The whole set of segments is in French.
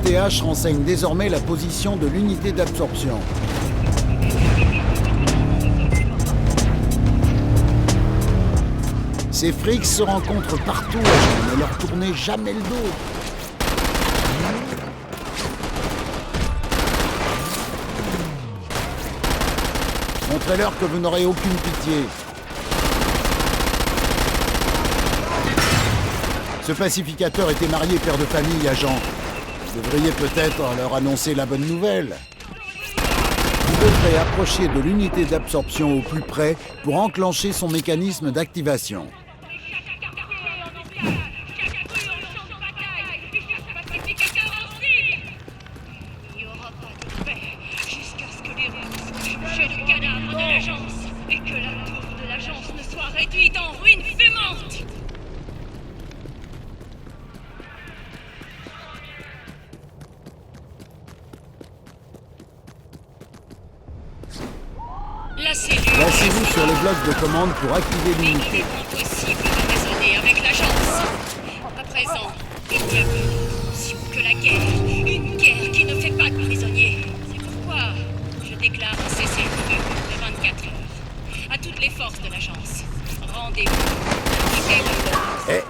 ATH renseigne désormais la position de l'unité d'absorption. Ces frics se rencontrent partout, agent. Ne leur tournez jamais le dos. Montrez-leur que vous n'aurez aucune pitié. Ce pacificateur était marié, père de famille, agent. Vous devriez peut-être leur annoncer la bonne nouvelle. Vous devrez approcher de l'unité d'absorption au plus près pour enclencher son mécanisme d'activation. Il n'y aura pas de paix jusqu'à ce que les Russes jettent le cadavre de l'agence et que la tour de l'agence ne soit réduite en ruine fumante. La cellule. Placez-vous sur les blocs de commande pour activer Il l'unité. est impossible de raisonner avec l'agence. À présent, il n'y a plus d'option que la guerre. Une guerre qui ne fait pas de prisonniers. C'est pourquoi je déclare un cessez-le-feu de 24 heures. À toutes les forces de l'agence. Rendez-vous. Eh,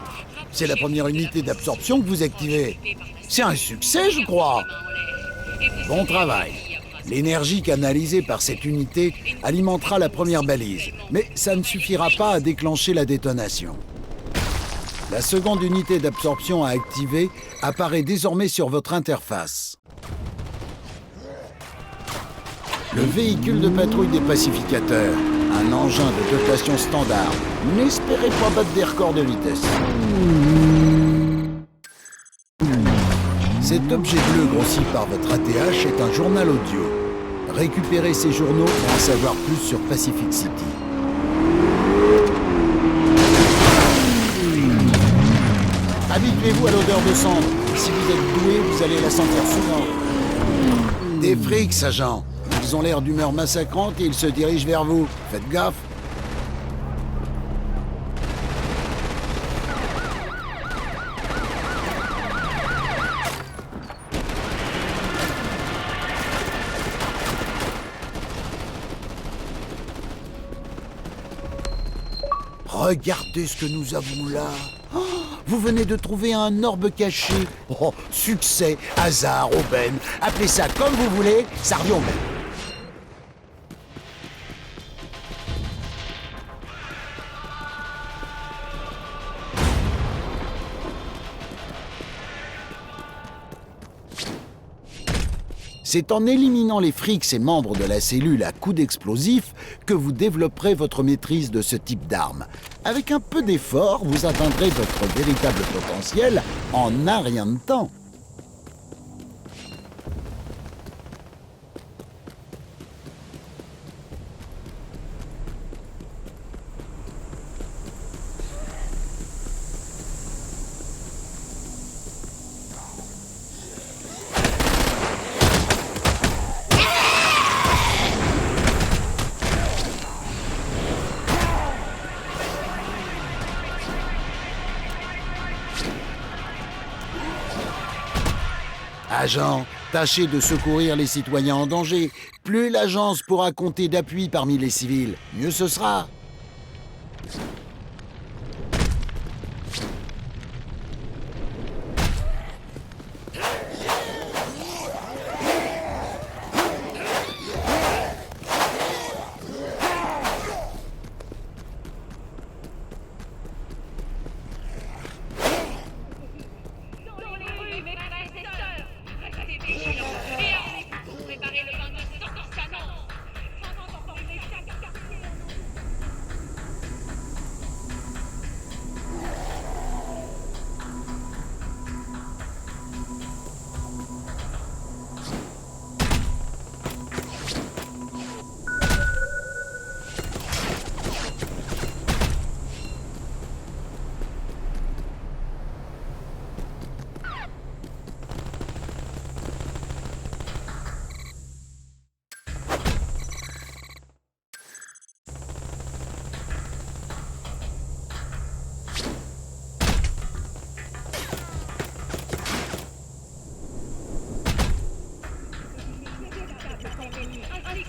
c'est la première unité d'absorption que vous activez. C'est un succès, je crois. Bon travail. L'énergie canalisée par cette unité alimentera la première balise, mais ça ne suffira pas à déclencher la détonation. La seconde unité d'absorption à activer apparaît désormais sur votre interface. Le véhicule de patrouille des pacificateurs, un engin de dotation standard. N'espérez pas battre des records de vitesse. Cet objet bleu grossi par votre ATH est un journal audio. Récupérez ces journaux pour en savoir plus sur Pacific City. Habituez-vous à l'odeur de cendre. Si vous êtes doué, vous allez la sentir souvent. Des frics, agent. Ils ont l'air d'humeur massacrante et ils se dirigent vers vous. Faites gaffe. Regardez ce que nous avons là. Oh, vous venez de trouver un orbe caché. Oh, succès, hasard, aubaine. Appelez ça comme vous voulez, ça revient au même. C'est en éliminant les frics et membres de la cellule à coups d'explosifs que vous développerez votre maîtrise de ce type d'arme. Avec un peu d'effort, vous atteindrez votre véritable potentiel en un rien de temps. Agent, tâchez de secourir les citoyens en danger. Plus l'agence pourra compter d'appui parmi les civils, mieux ce sera.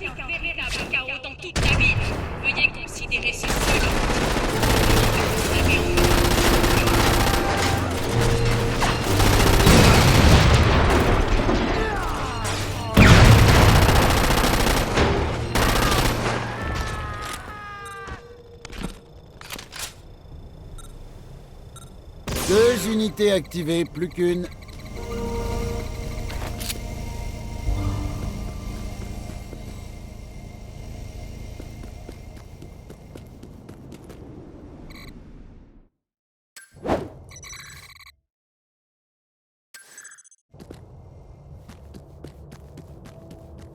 C'est un véritable chaos dans toute la ville. Veuillez considérer ceci. Vous avez envie. Deux unités activées, plus qu'une.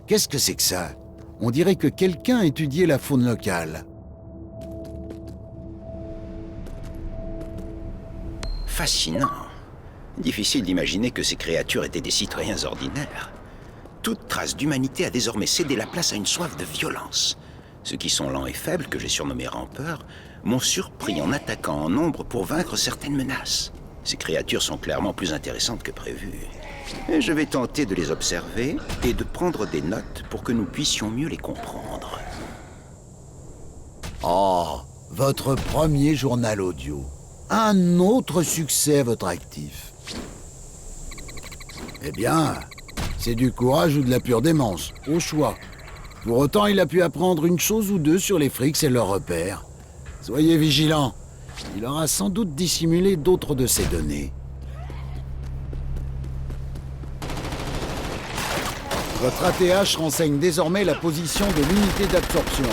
Qu'est-ce que c'est que ça? On dirait que quelqu'un étudiait la faune locale. Fascinant. Difficile d'imaginer que ces créatures étaient des citoyens ordinaires. Toute trace d'humanité a désormais cédé la place à une soif de violence. Ceux qui sont lents et faibles, que j'ai surnommés rampeurs, m'ont surpris en attaquant en nombre pour vaincre certaines menaces. Ces créatures sont clairement plus intéressantes que prévu. Et je vais tenter de les observer et de prendre des notes pour que nous puissions mieux les comprendre. Oh, votre premier journal audio. Un autre succès à votre actif. Eh bien, c'est du courage ou de la pure démence, au choix. Pour autant, il a pu apprendre une chose ou deux sur les frics et leurs repères. Soyez vigilants, il aura sans doute dissimulé d'autres de ces données. Votre ATH renseigne désormais la position de l'unité d'absorption.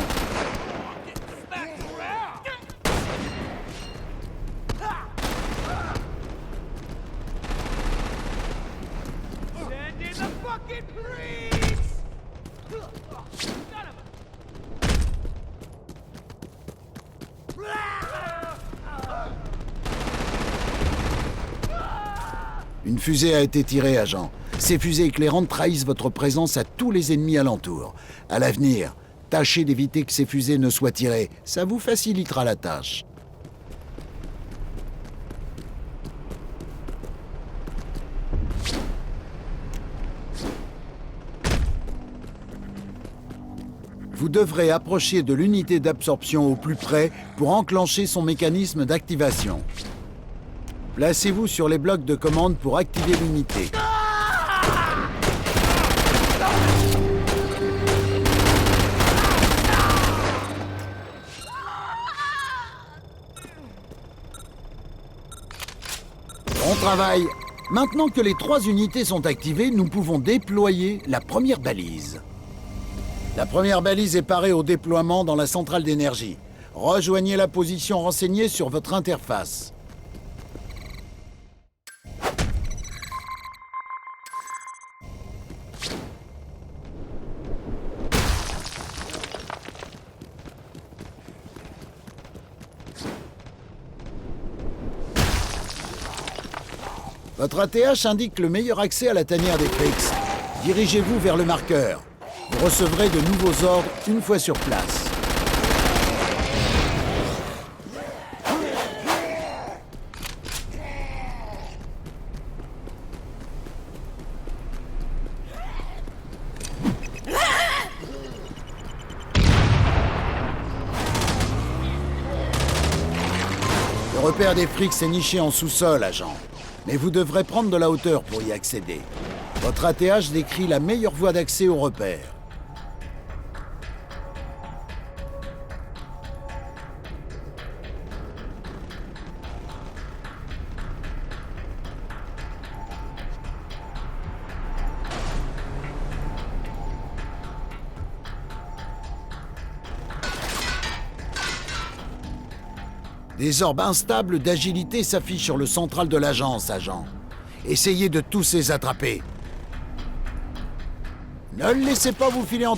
Une fusée a été tirée, agent. Ces fusées éclairantes trahissent votre présence à tous les ennemis alentours. À l'avenir, tâchez d'éviter que ces fusées ne soient tirées. Ça vous facilitera la tâche. Vous devrez approcher de l'unité d'absorption au plus près pour enclencher son mécanisme d'activation. Placez-vous sur les blocs de commande pour activer l'unité. Bon travail! Maintenant que les 3 unités sont activées, nous pouvons déployer la première balise. La première balise est parée au déploiement dans la centrale d'énergie. Rejoignez la position renseignée sur votre interface. Votre ATH indique le meilleur accès à la tanière des frics. Dirigez-vous vers le marqueur. Vous recevrez de nouveaux ordres une fois sur place. Le repère des frics est niché en sous-sol, agent. Mais vous devrez prendre de la hauteur pour y accéder. Votre ATH décrit la meilleure voie d'accès au repère. Des orbes instables d'agilité s'affichent sur le central de l'agence, agent. Essayez de tous les attraper. Ne le laissez pas vous filer en